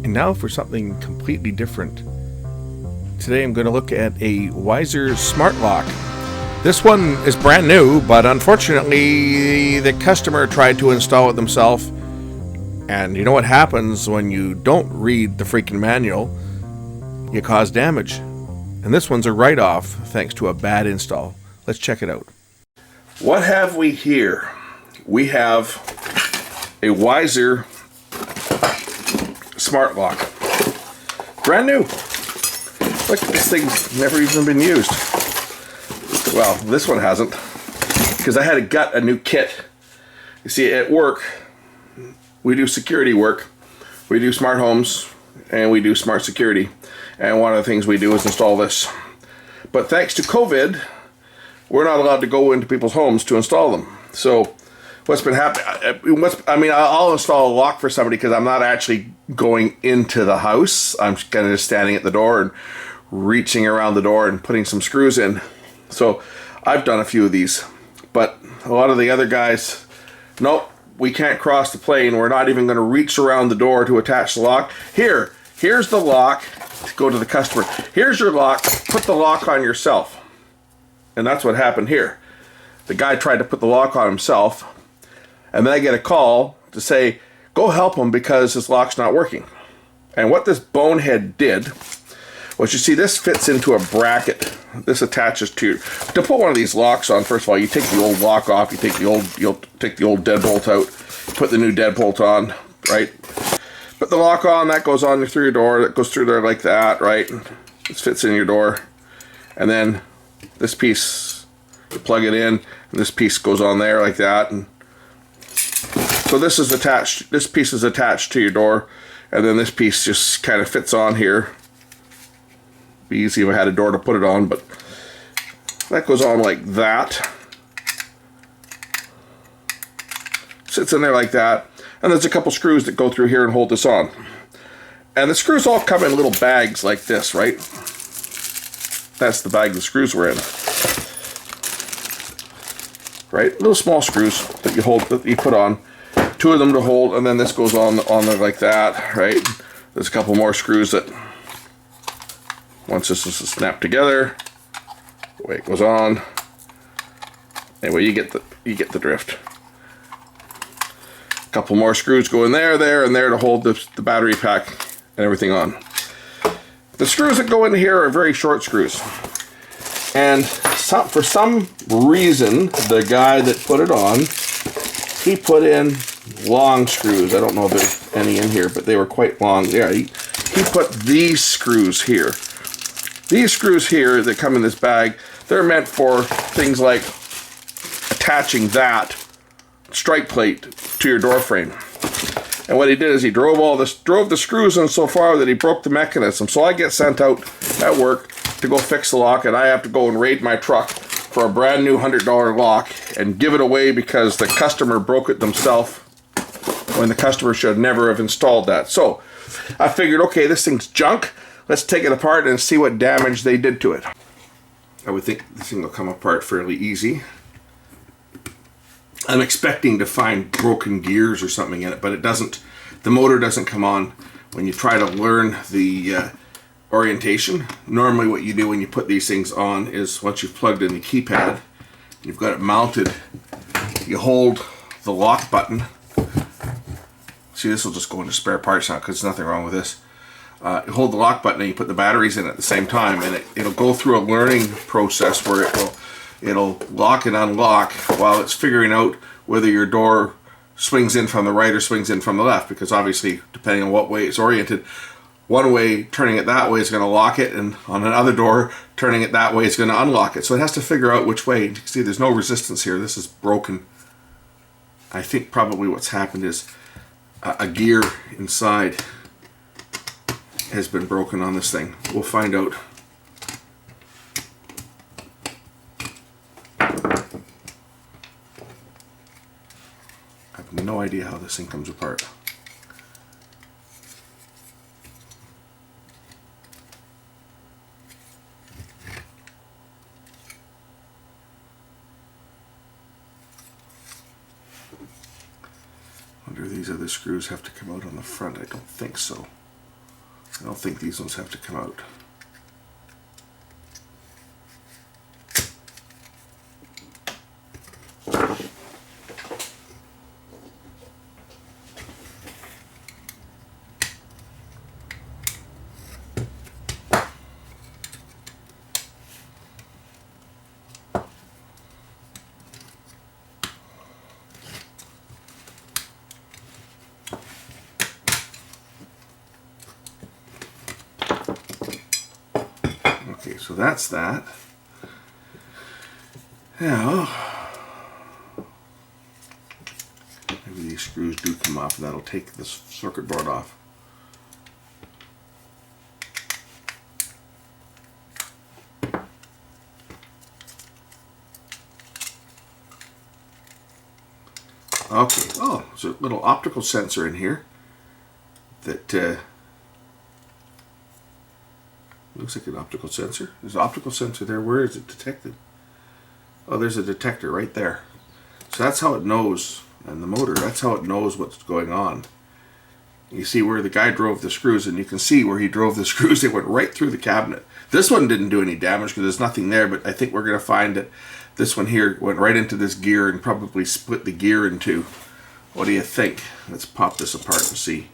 And now for something completely different. Today I'm going to look at a Weiser Smart Lock. This one is brand new, but unfortunately the customer tried to install it themselves. And you know what happens when you don't read the freaking manual? You cause damage. And this one's a write-off thanks to a bad install. Let's check it out. What have we here? We have a Weiser Smart Lock. Brand new. Look, this thing's never even been used. Well, this one hasn't, because I had to gut a new kit. You see, at work, we do security work. We do smart homes, and we do smart security. And one of the things we do is install this. But thanks to COVID, we're not allowed to go into people's homes to install them. So what's been happening, I'll install a lock for somebody because I'm not actually going into the house. I'm kind of just standing at the door and reaching around the door and putting some screws in. So I've done a few of these, but a lot of the other guys, nope, we can't cross the plane. We're not even going to reach around the door to attach the lock. Here's the lock to go to the customer. Here's your lock. Put the lock on yourself. And that's what happened here. The guy tried to put the lock on himself, and then I get a call to say, go help him because his lock's not working. And what this bonehead did was, you see, this fits into a bracket. This attaches to put one of these locks on. First of all, you take the old lock off. You take the old deadbolt out. Put the new deadbolt on, right? Put the lock on. That goes on through your door. That goes through there like that, right? This fits in your door, and then this piece, you plug it in, and this piece goes on there like that. And so this is attached. This piece is attached to your door, and then this piece just kind of fits on here. Be easy if I had a door to put it on, but that goes on like that. Sits in there like that, and there's a couple screws that go through here and hold this on. And the screws all come in little bags like this, right? That's the bag the screws were in. Right? Little small screws that you hold, that you put on. Two of them to hold, and then this goes on there like that, right? There's a couple more screws that, once this is snapped together, the way it goes on. Anyway, you get the drift. A couple more screws go in there, and there to hold the battery pack and everything on. The screws that go in here are very short screws. And for some reason, the guy that put it on, he put in long screws. I don't know if there's any in here, but they were quite long. Yeah, he put these screws here. These screws here that come in this bag, they're meant for things like attaching that strike plate to your door frame. And what he did is he drove the screws in so far that he broke the mechanism. So I get sent out at work to go fix the lock, and I have to go and raid my truck for a brand new $100 lock and give it away because the customer broke it themselves when the customer should never have installed that. So I figured, okay, this thing's junk. Let's take it apart and see what damage they did to it. I would think this thing will come apart fairly easy. I'm expecting to find broken gears or something in it, but it doesn't. The motor doesn't come on when you try to learn the orientation. Normally what you do when you put these things on is, once you've plugged in the keypad, you've got it mounted, you hold the lock button. See, this will just go into spare parts now because there's nothing wrong with this. You hold the lock button and you put the batteries in at the same time, and it'll go through a learning process where it'll lock and unlock while it's figuring out whether your door swings in from the right or swings in from the left, because obviously, depending on what way it's oriented, one way, turning it that way, is going to lock it, and on another door, turning it that way is going to unlock it. So it has to figure out which way. You can see there's no resistance here. This is broken. I think probably what's happened is a gear inside has been broken on this thing. We'll find out. I have no idea how this thing comes apart. Wonder if these other screws have to come out on the front. I don't think so. I don't think these ones have to come out. Okay, so that's that. Now, maybe these screws do come off, and that'll take this circuit board off. Okay, oh, there's a little optical sensor in here that looks like an optical sensor. There's an optical sensor there. Where is it detected? Oh, there's a detector right there. So that's how it knows, and the motor, that's how it knows what's going on. You see where the guy drove the screws, and you can see where he drove the screws. They went right through the cabinet. This one didn't do any damage because there's nothing there, but I think we're going to find that this one here went right into this gear and probably split the gear in two. What do you think? Let's pop this apart and see.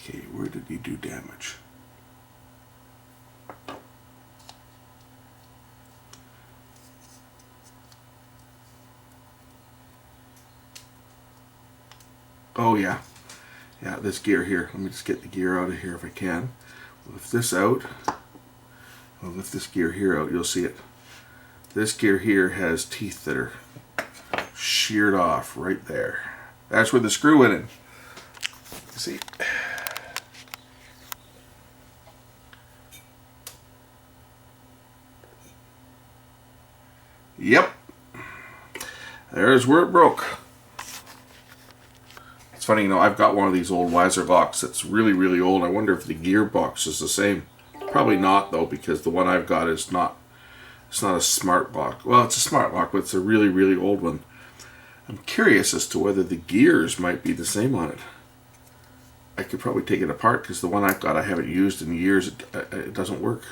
Okay, where did he do damage? Oh yeah, yeah, this gear here. Let me just get the gear out of here if I can. Lift this out. I'll lift this gear here out, you'll see it. This gear here has teeth that are sheared off right there. That's where the screw went in. You see? Yep. There's where it broke. It's funny, you know, I've got one of these old Weiser locks that's really, really old. I wonder if the gearbox is the same. Probably not, though, because the one I've got is not, it's not a smart lock. Well, it's a smart lock, but it's a really, really old one. I'm curious as to whether the gears might be the same on it. I could probably take it apart because the one I've got I haven't used in years. It doesn't work.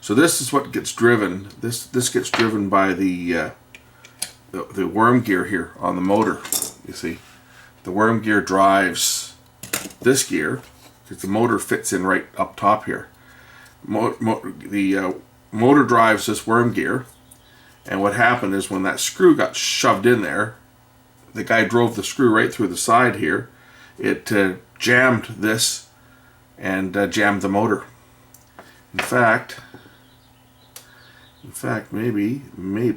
So this is what gets driven. This gets driven by the worm gear here on the motor. You see, the worm gear drives this gear because the motor fits in right up top here. The motor drives this worm gear, and what happened is when that screw got shoved in there, the guy drove the screw right through the side here. It jammed this and jammed the motor. In fact, maybe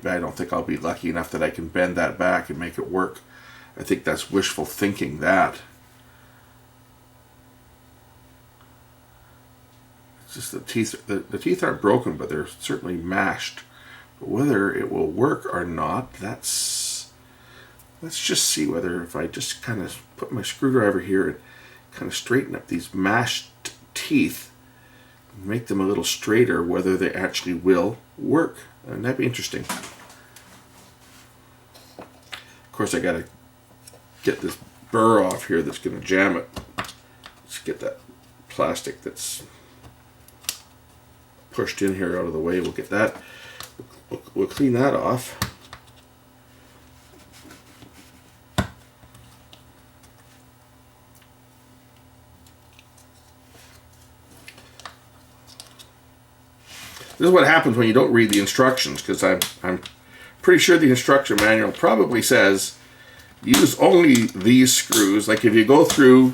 I don't think I'll be lucky enough that I can bend that back and make it work. I think that's wishful thinking, that. It's just the teeth. The teeth aren't broken, but they're certainly mashed. But whether it will work or not, let's just see whether if I just kind of put my screwdriver here and kind of straighten up these mashed teeth, make them a little straighter, whether they actually will work. And that'd be interesting. Of course, I gotta get this burr off here that's gonna jam it. Let's get that plastic that's pushed in here out of the way. We'll get that. We'll clean that off. This is what happens when you don't read the instructions, because I'm pretty sure the instruction manual probably says use only these screws. Like if you go through,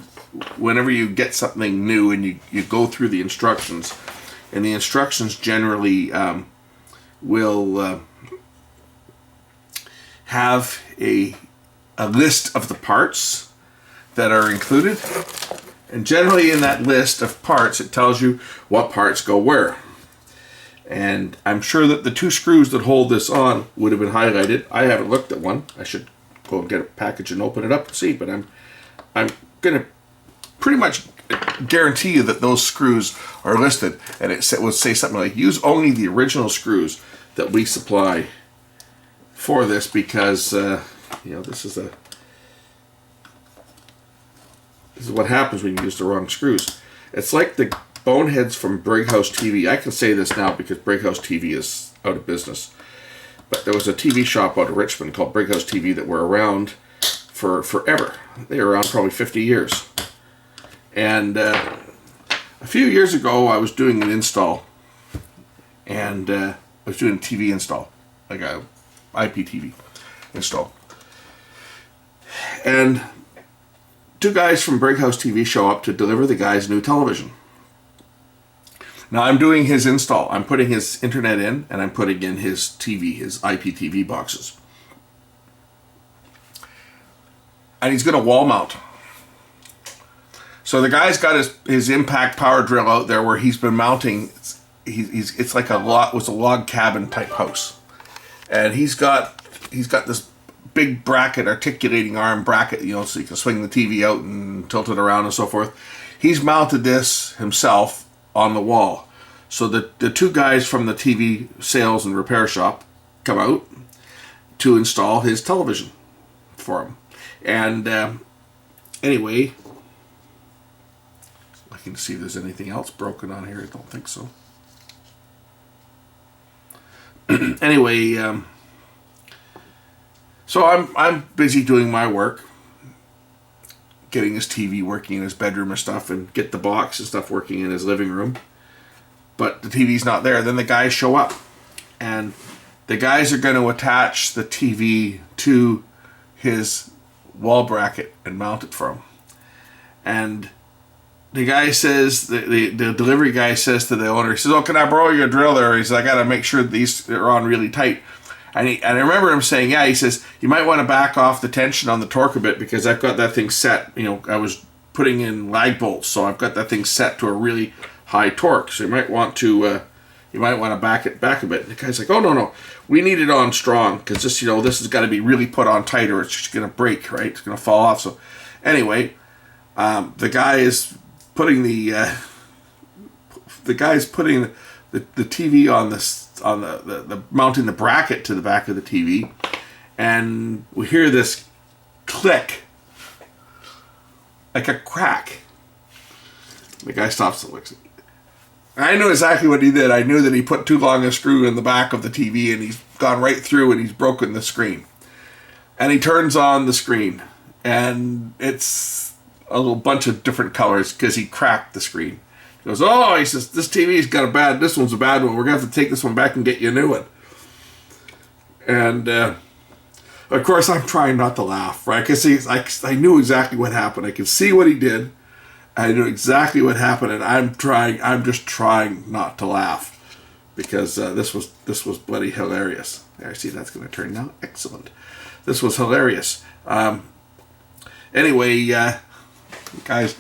whenever you get something new and you go through the instructions, and the instructions generally will have a list of the parts that are included. And generally in that list of parts, it tells you what parts go where. And I'm sure that the 2 screws that hold this on would have been highlighted. I haven't looked at one. I should go and get a package and open it up and see. But I'm going to pretty much guarantee you that those screws are listed. And it will say something like, use only the original screws that we supply for this, because this is what happens when you use the wrong screws. It's like the boneheads from Brighouse TV. I can say this now because Brighouse TV is out of business. But there was a TV shop out of Richmond called Brighouse TV that were around for forever. They were around probably 50 years. And a few years ago, I was doing an install. And I was doing a TV install, like a IPTV install. And 2 guys from Brighouse TV show up to deliver the guy's new television. Now I'm doing his install. I'm putting his internet in, and I'm putting in his TV, his IPTV boxes. And he's going to wall mount. So the guy's got his impact power drill out there where he's been mounting. It's like a log cabin type house. And he's got this big bracket, articulating arm bracket, so you can swing the TV out and tilt it around and so forth. He's mounted this himself on the wall. So the 2 guys from the TV sales and repair shop come out to install his television for him. And anyway, I can see if there's anything else broken on here. I don't think so. Anyway, so I'm busy doing my work, getting his TV working in his bedroom and stuff, and get the box and stuff working in his living room. But the TV's not there. Then the guys show up, and the guys are going to attach the TV to his wall bracket and mount it for him. And the guy says, the delivery guy says to the owner, he says, "Oh, can I borrow your drill there?" He says, "I got to make sure these are on really tight." And I remember him saying, "Yeah," he says, "you might want to back off the tension on the torque a bit, because I've got that thing set, I was putting in lag bolts, so I've got that thing set to a really high torque. So you might want to back it back a bit." And the guy's like, "Oh, no, we need it on strong, because this has got to be really put on tight, or it's just going to break, right? It's going to fall off." So anyway, the guy is putting the TV on the mounting the bracket to the back of the TV, and we hear this click, like a crack. The guy stops and looks. I knew exactly what he did. I knew that he put too long a screw in the back of the TV, and he's gone right through and he's broken the screen. And he turns on the screen, and it's a little bunch of different colors because he cracked the screen. He goes, "Oh," he says, "this TV's got this one's a bad one. We're going to have to take this one back and get you a new one." And of course, I'm trying not to laugh, right? Because I knew exactly what happened. I could see what he did. I knew exactly what happened, and I'm just trying not to laugh, because this was bloody hilarious. There, see, that's going to turn now. Excellent. This was hilarious. Anyway, guys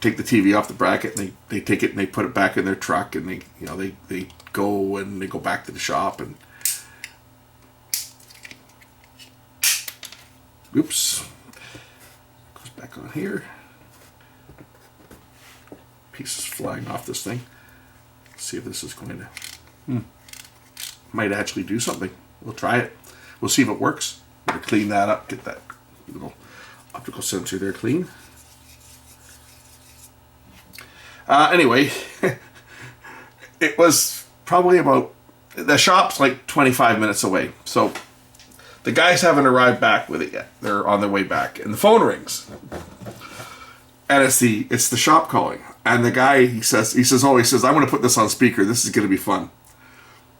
take the TV off the bracket, and they take it and they put it back in their truck, and they go back to the shop, and oops, goes back on here. Pieces flying off this thing. Let's see if this is going to might actually do something. We'll try it. We'll see if it works. We'll clean that up, get that little optical sensor there clean. Anyway, it was probably the shop's like 25 minutes away, so the guys haven't arrived back with it yet. They're on their way back, and the phone rings, and it's the shop calling. And the guy, he says, "I'm going to put this on speaker. This is going to be fun."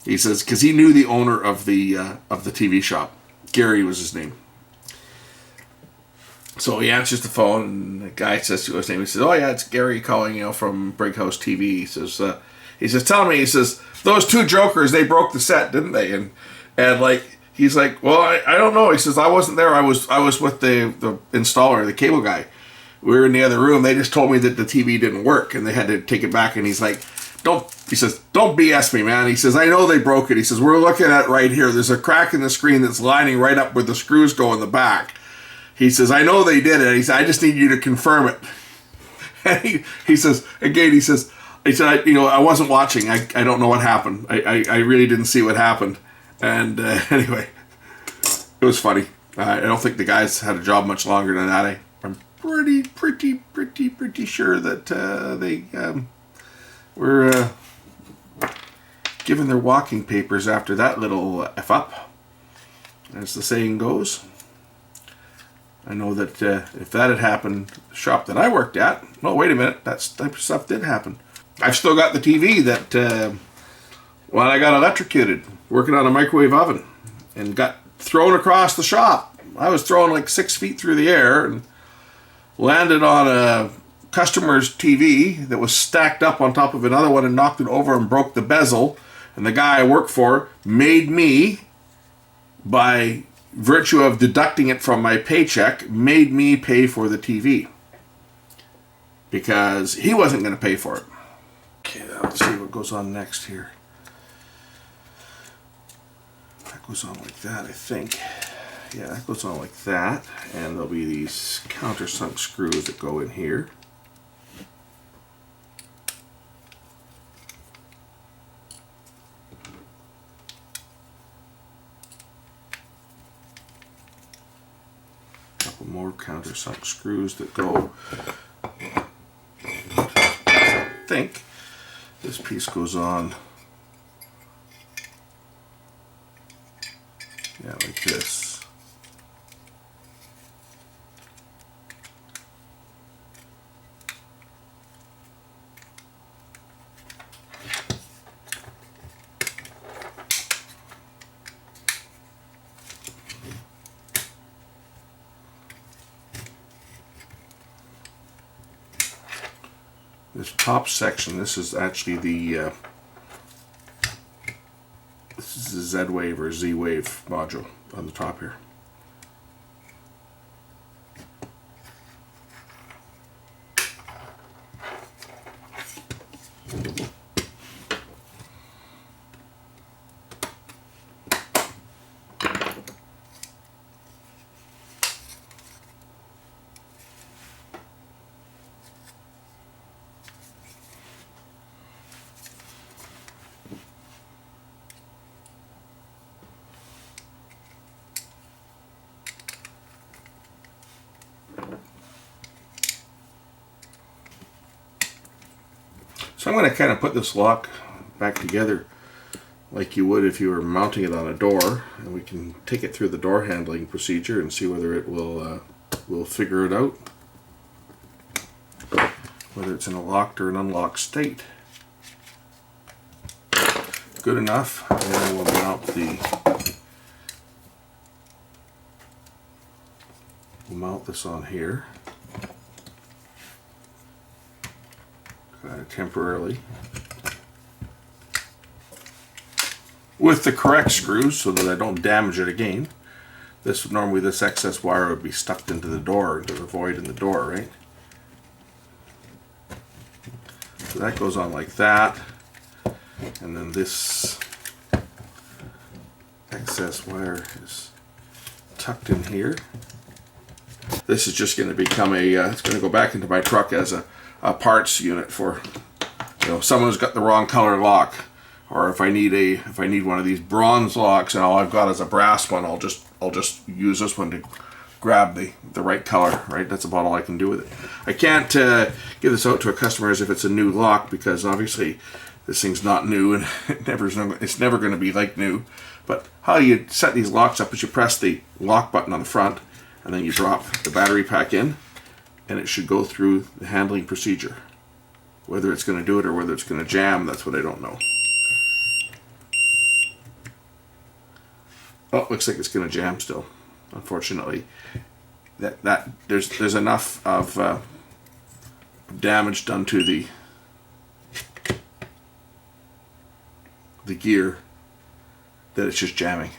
He says, because he knew the owner of the TV shop. Gary was his name. So he answers the phone, and the guy says to his name. He says, "Oh yeah, it's Gary calling, from Brig House TV." He says, "Tell me," he says, "those two jokers, they broke the set, didn't they?" And like he's like, "Well, I don't know." He says, "I wasn't there. I was with the installer, the cable guy. We were in the other room. They just told me that the TV didn't work, and they had to take it back." And he's like, "Don't." He says, "Don't BS me, man." He says, "I know they broke it." He says, "We're looking at it right here. There's a crack in the screen that's lining right up where the screws go in the back." He says, "I know they did it." He says, "I just need you to confirm it." And he says, again, he said, I wasn't watching. I don't know what happened. I really didn't see what happened. And anyway, it was funny. I don't think the guys had a job much longer than that. I'm pretty sure that they were given their walking papers after that little F up, as the saying goes. I know that if that had happened, the shop that I worked at, no, wait a minute, that type of stuff did happen. I've still got the TV that when I got electrocuted working on a microwave oven and got thrown across the shop. I was thrown like 6 feet through the air and landed on a customer's TV that was stacked up on top of another one and knocked it over and broke the bezel. And the guy I worked for made me, by virtue of deducting it from my paycheck, made me pay for the TV because he wasn't going to pay for it. Okay, let's see what goes on next here. That goes on like that, I think. Yeah, that goes on like that, and there'll be these countersunk screws that go in here. More countersunk screws that go. I think this piece goes on, yeah, like this. This top section, this is actually the this is the Z-Wave or Z-Wave module on the top here. So I'm going to kind of put this lock back together like you would if you were mounting it on a door, and we can take it through the door handling procedure and see whether it will figure it out, whether it's in a locked or an unlocked state. Good enough, and then we'll mount this on here. Temporarily with the correct screws so that I don't damage it again. Normally this excess wire would be stuck into the door, into the void in the door, right? So that goes on like that, and then this excess wire is tucked in here. This is just going to become it's going to go back into my truck as a parts unit for, someone who's got the wrong color lock, or if I need one of these bronze locks and all I've got is a brass one, I'll just use this one to grab the right color, right? That's about all I can do with it. I can't give this out to a customer as if it's a new lock, because obviously this thing's not new and it's never going to be like new. But how you set these locks up is you press the lock button on the front and then you drop the battery pack in, and it should go through the handling procedure. Whether it's going to do it or whether it's going to jam, that's what I don't know. Oh, looks like it's going to jam still. Unfortunately, that there's enough of damage done to the gear that it's just jamming.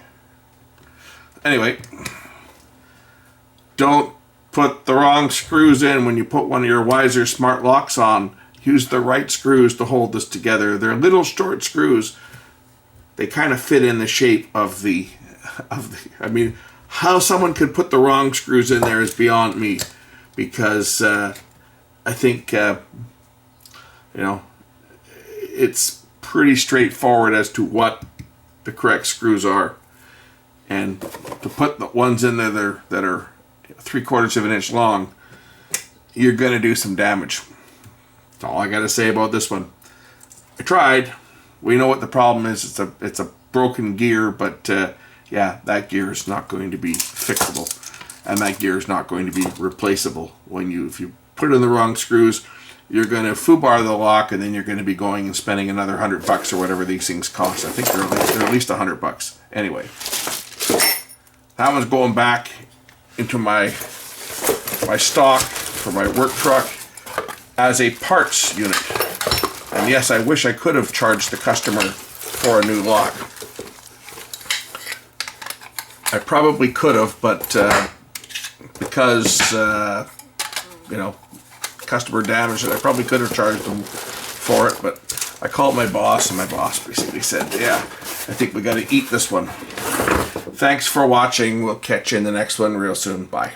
Anyway, don't put the wrong screws in when you put one of your Weiser Smart Locks on. Use the right screws to hold this together. They're little short screws. They kind of fit in the shape of the I mean, how someone could put the wrong screws in there is beyond me, because I think you know, it's pretty straightforward as to what the correct screws are, and to put the ones in there that are 3/4 of an inch long, you're gonna do some damage. That's all I gotta say about this one. I tried. We know what the problem is. It's a broken gear, but yeah, that gear is not going to be fixable, and that gear is not going to be replaceable. If you put in the wrong screws, you're going to foobar the lock, and then you're going to be going and spending another $100 or whatever these things cost. I think they're at least $100. Anyway, that one's going back into my stock for my work truck as a parts unit. And yes, I wish I could have charged the customer for a new lock. I probably could have, but because you know, customer damaged it, I probably could have charged them for it. But I called my boss, and my boss basically said, "Yeah, I think we got to eat this one." Thanks for watching. We'll catch you in the next one real soon. Bye.